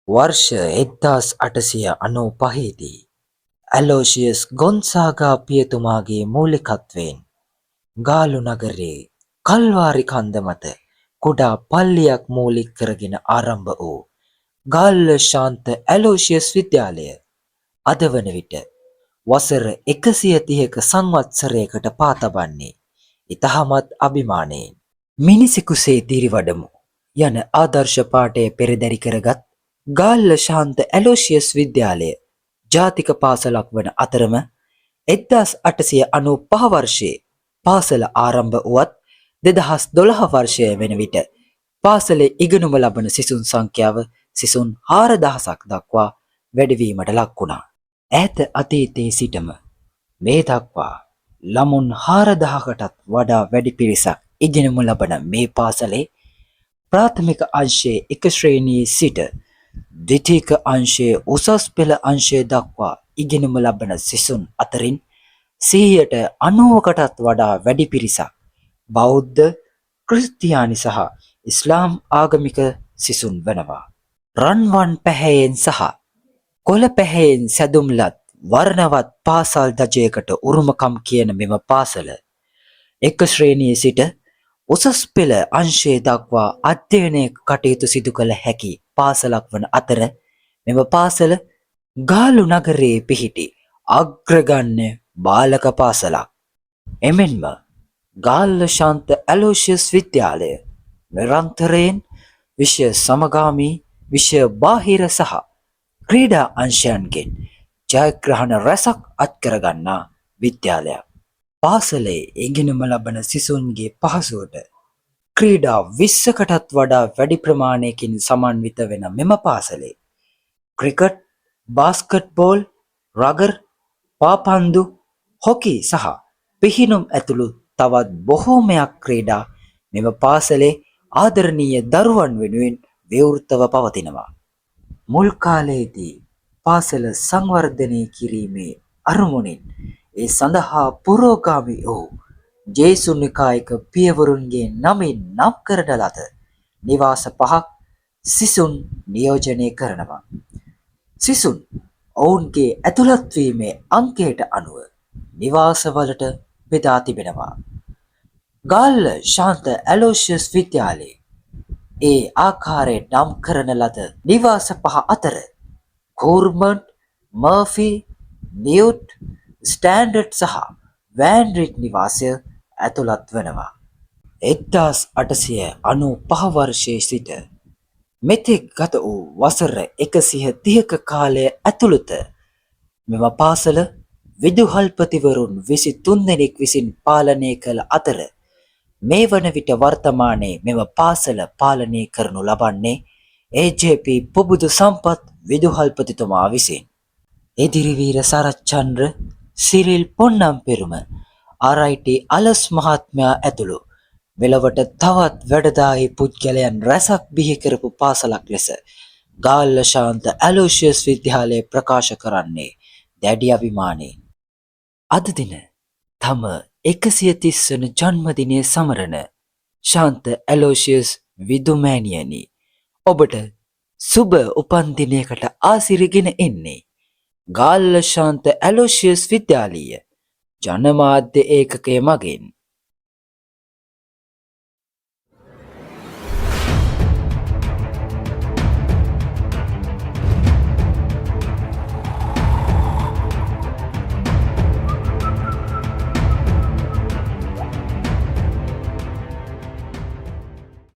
වර්ෂ 1895දී ඇලෝෂියස් ගොන්සාගා පියතුමාගේ මූලිකත්වයෙන් ගාලු නගරයේ කල්වාරි කන්ද මත කුඩා පල්ලියක් මූලික කරගෙන ආරම්භ වූ ගාල්ල ශාන්ත ඇලෝෂියස් විද්‍යාලය අද වන විට වසර 130ක සංවත්සරයකට පා තබන්නේ ඉතාමත් අභිමානයෙන්. මිනිසෙකුසේ දිරිවඩමු යන ආදර්ශ පාඨය පෙරදරි කරගත් ගාල්ල ශාන්ත ඇලෝෂියස් විද්‍යාලය ජාතික පාසලක් වන අතරම 1895 වර්ෂයේ පාසල ආරම්භ වුවත් 2012 වර්ෂය වෙන විට පාසලේ ඉගෙනුම ලබන සිසුන් සංඛ්‍යාව සිසුන් 4000ක් දක්වා වැඩිවීමට ලක් වුණා. ඈත අතීතයේ සිටම මේ දක්වා ළමුන් 4000කටත් වඩා වැඩි පිරිසක් ඉගෙනුම ලබන මේ පාසලේ ප්‍රාථමික අංශයේ 1 ශ්‍රේණියේ සිට ද්විතීක අංශයේ උසස් පෙළ අංශය දක්වා ඉගෙනුම ලබන සිසුන් අතරින් 90%කටත් වඩා වැඩි පිරිසක් බෞද්ධ, ක්‍රිස්තියානි සහ ඉස්ලාම් ආගමික සිසුන් වනවා. රන්වන් පැහැයෙන් සහ කොළ පැහැයෙන් සැදුම්ලත් වර්ණවත් පාසල් දජයකට උරුමකම් කියන මෙම පාසල 1 ශ්‍රේණියේ සිට උසස් පෙළ අංශය දක්වා අධ්‍යයනය කටයුතු සිදු කළ හැකි පාසලක් වන අතර මෙම පාසල ගාලු නගරයේ පිහිටි අග්‍රගණ්‍ය බාලක පාසලක්. එමෙන්ම ගාල්ල ශාන්ත ඇලෝෂියස් විද්‍යාලය නිරන්තරයෙන් විෂය සමගාමී, විෂය බාහිර සහ ක්‍රීඩා අංශයන්ගෙන් ජයග්‍රහණ රැසක් අත්කරගන්නා විද්‍යාලයක්. පාසලේ ඉගෙනුම ලබන සිසුන්ගේ පහසුවට ක්‍රීඩා 20කටත් වඩා වැඩි ප්‍රමාණයකින් සමන්විත වෙන මෙම පාසලේ ක්‍රිකට්, බාස්කට්බෝල්, රගර්, පාපන්දු, හොකි සහ පිහිනුම් ඇතුළු තවත් බොහෝමයක් ක්‍රීඩා මෙම පාසලේ ආදරණීය දරුවන් වෙනුවෙන් විවෘතව පවතිනවා. මුල් කාලයේදී පාසල සංවර්ධනය කිරීමේ අරමුණින් ඒ සඳහා පුරෝගාමී වූ ජේසුන් නිකායක පියවරුන්ගේ නමින් නම් කරන ලද නිවාස 5ක් සිසුන් නියෝජනය කරනවා. සිසුන් ඔවුන්ගේ ඇතුළත් වීමේ අංකයට අනුව නිවාසවලට බෙදා තිබෙනවා. ගාල්ල ශාන්ත ඇලෝෂියස් විද්‍යාලයේ ඒ ආකාරයෙන් නම් කරන ලද නිවාස 5 අතර කෝර්මන්ට්, මර්ෆි, නිව්ට්, ස්ටෑන්ඩඩ් සහ වෑන්රික් නිවාසය ඇතුළත් වනවා. 1895 වර්ෂයේ සිට මෙතෙක් ගත වූ වසර 130ක කාලය ඇතුළත මෙම පාසල විදුහල්පතිවරුන් 23 දෙනෙක් විසින් පාලනය කළ අතර මේ වන විට වර්තමානයේ මෙම පාසල පාලනය කරනු ලබන්නේ ඒ.ජේ.පී. පුබුදු සම්පත් විදුහල්පතිතුමා විසින්. එදිරිවීර සරච්චන්ද්‍ර, සිරිල් පොන්නම්පෙරුම, ආර්.ආයි.ටී. අලස් මහත්මයා ඇතුළු මෙලොවට තවත් වැඩදායී පුද්ගලයන් රැසක් බිහි කරපු පාසලක් ලෙස ගාල්ල ශාන්ත ඇලෝෂියස් විද්‍යාලය ප්‍රකාශ කරන්නේ දැඩි අභිමානයෙන්. අද දින තම 130 වන ජන්මදිනය සමරන ශාන්ත ඇලෝෂියස් විදුමෑණියනි, ඔබට සුබ උපන්දිනයකට ආසිරිගෙන එන්නේ ගාල්ල ශාන්ත ඇලෝෂියස් විද්‍යාලීය ජනමාධ්‍ය ඒකකය මගින්.